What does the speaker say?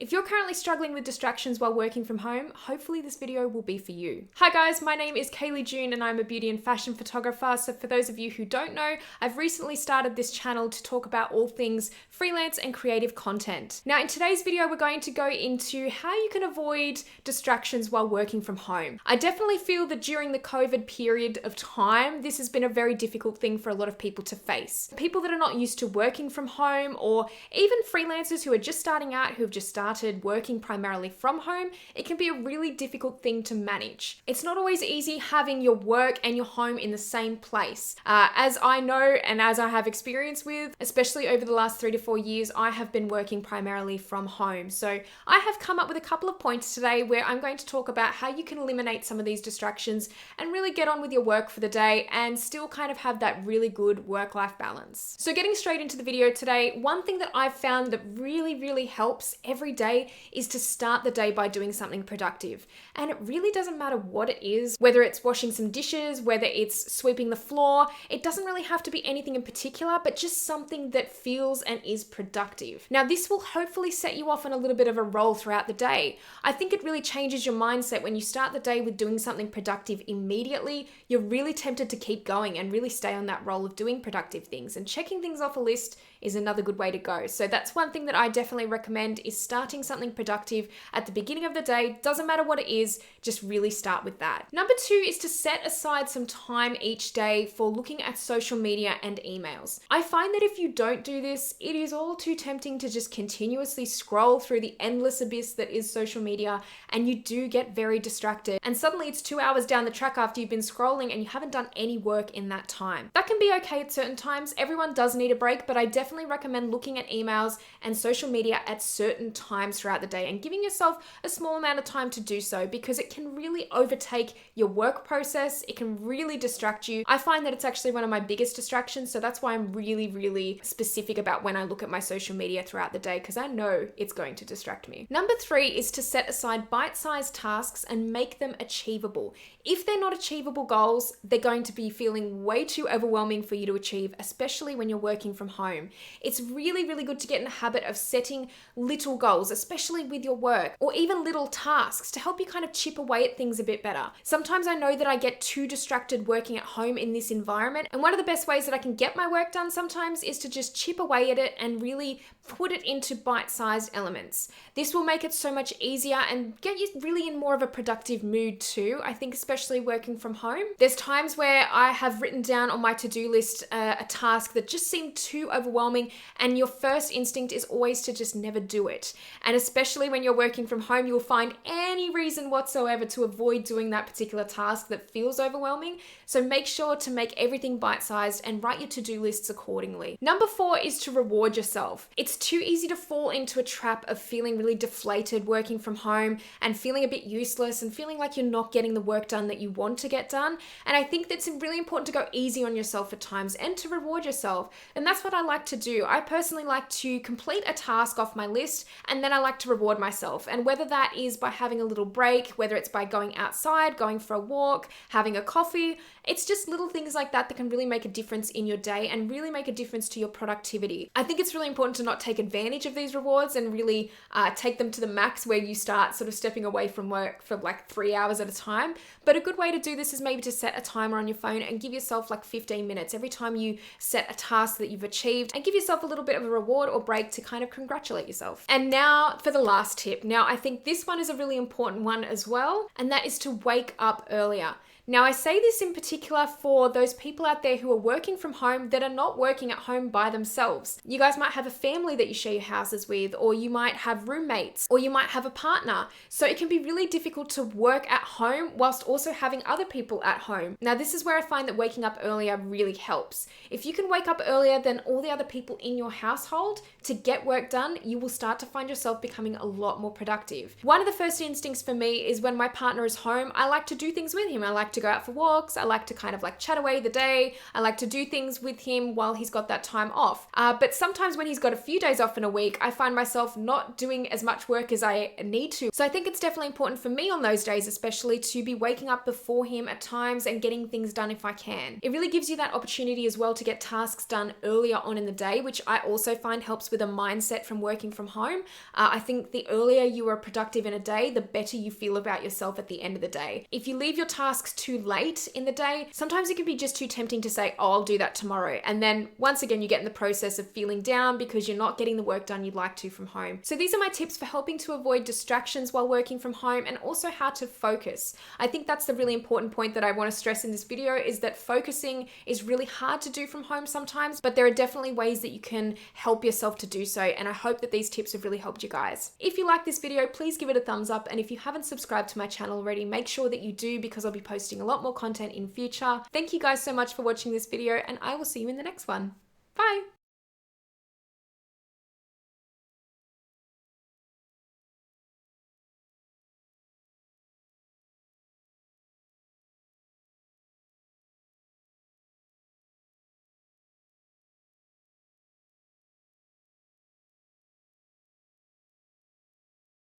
If you're currently struggling with distractions while working from home, hopefully this video will be for you. Hi guys, my name is Kaylee June and I'm a beauty and fashion photographer. So for those of you who don't know, I've recently started this channel to talk about all things freelance and creative content. Now in today's video, we're going to go into how you can avoid distractions while working from home. I definitely feel that during the COVID period of time, this has been a very difficult thing for a lot of people to face. People that are not used to working from home, or even freelancers who are just starting out, who've just started working primarily from home, it can be a really difficult thing to manage. It's not always easy having your work and your home in the same place. As I know and as I have experience with, especially over the last 3 to 4 years, I have been working primarily from home. So I have come up with a couple of points today where I'm going to talk about how you can eliminate some of these distractions and really get on with your work for the day and still kind of have that really good work-life balance. So getting straight into the video today, one thing that I've found that really helps every day is to start the day by doing something productive. And it really doesn't matter what it is, whether it's washing some dishes, whether it's sweeping the floor. It doesn't really have to be anything in particular, but just something that feels and is productive. Now, this will hopefully set you off on a little bit of a roll throughout the day. I think it really changes your mindset when you start the day with doing something productive immediately. You're really tempted to keep going and really stay on that roll of doing productive things, and checking things off a list is another good way to go. So that's one thing that I definitely recommend, is starting something productive at the beginning of the day. Doesn't matter what it is, just really start with that. Number 2 is to set aside some time each day for looking at social media and emails. I find that if you don't do this, it is all too tempting to just continuously scroll through the endless abyss that is social media, and you do get very distracted. And suddenly it's 2 hours down the track after you've been scrolling and you haven't done any work in that time. That can be okay at certain times. Everyone does need a break, but I definitely recommend looking at emails and social media at certain times throughout the day and giving yourself a small amount of time to do so, because it can really overtake your work process. It can really distract you. I find that it's actually one of my biggest distractions, so that's why I'm really specific about when I look at my social media throughout the day, because I know it's going to distract me. Number 3 is to set aside bite-sized tasks and make them achievable. If they're not achievable goals, they're going to be feeling way too overwhelming for you to achieve, especially when you're working from home. It's really good to get in the habit of setting little goals, especially with your work, or even little tasks to help you kind of chip away at things a bit better. Sometimes I know that I get too distracted working at home in this environment, and one of the best ways that I can get my work done sometimes is to just chip away at it and really put it into bite-sized elements. This will make it so much easier and get you really in more of a productive mood too. I think especially working from home, there's times where I have written down on my to-do list a task that just seemed too overwhelming, and your first instinct is always to just never do it. And especially when you're working from home, you'll find any reason whatsoever to avoid doing that particular task that feels overwhelming. So make sure to make everything bite-sized and write your to-do lists accordingly. Number 4 is to reward yourself. It's too easy to fall into a trap of feeling really deflated working from home and feeling a bit useless and feeling like you're not getting the work done that you want to get done. And I think that's really important to go easy on yourself at times and to reward yourself. And that's what I like to do. I personally like to complete a task off my list, and then I like to reward myself. And whether that is by having a little break, whether it's by going outside, going for a walk, having a coffee, it's just little things like that that can really make a difference in your day and really make a difference to your productivity. I think it's really important to not take advantage of these rewards and really take them to the max, where you start sort of stepping away from work for like 3 hours at a time. But a good way to do this is maybe to set a timer on your phone and give yourself like 15 minutes every time you set a task that you've achieved, and give yourself a little bit of a reward or break to kind of congratulate yourself. And now for the last tip. Now, I think this one is a really important one as well, and that is to wake up earlier. Now, I say this in particular for those people out there who are working from home that are not working at home by themselves. You guys might have a family that you share your houses with, or you might have roommates, or you might have a partner. So it can be really difficult to work at home whilst also having other people at home. Now, this is where I find that waking up earlier really helps. If you can wake up earlier than all the other people in your household to get work done, you will start to find yourself becoming a lot more productive. One of the first instincts for me is when my partner is home, I like to do things with him. I like to go out for walks. I like to kind of like chat away the day. I like to do things with him while he's got that time off. But sometimes when he's got a few days off in a week, I find myself not doing as much work as I need to. So I think it's definitely important for me on those days, especially, to be waking up before him at times and getting things done if I can. It really gives you that opportunity as well to get tasks done earlier on in the day, which I also find helps with a mindset from working from home. I think the earlier you are productive in a day, the better you feel about yourself at the end of the day. If you leave your tasks too late in the day, sometimes it can be just too tempting to say, oh, I'll do that tomorrow. And then once again, you get in the process of feeling down because you're not getting the work done you'd like to from home. So these are my tips for helping to avoid distractions while working from home, and also how to focus. I think that's the really important point that I want to stress in this video, is that focusing is really hard to do from home sometimes, but there are definitely ways that you can help yourself to do so. And I hope that these tips have really helped you guys. If you like this video, please give it a thumbs up. And if you haven't subscribed to my channel already, make sure that you do, because I'll be posting a lot more content in future. Thank you guys so much for watching this video, and I will see you in the next one. Bye.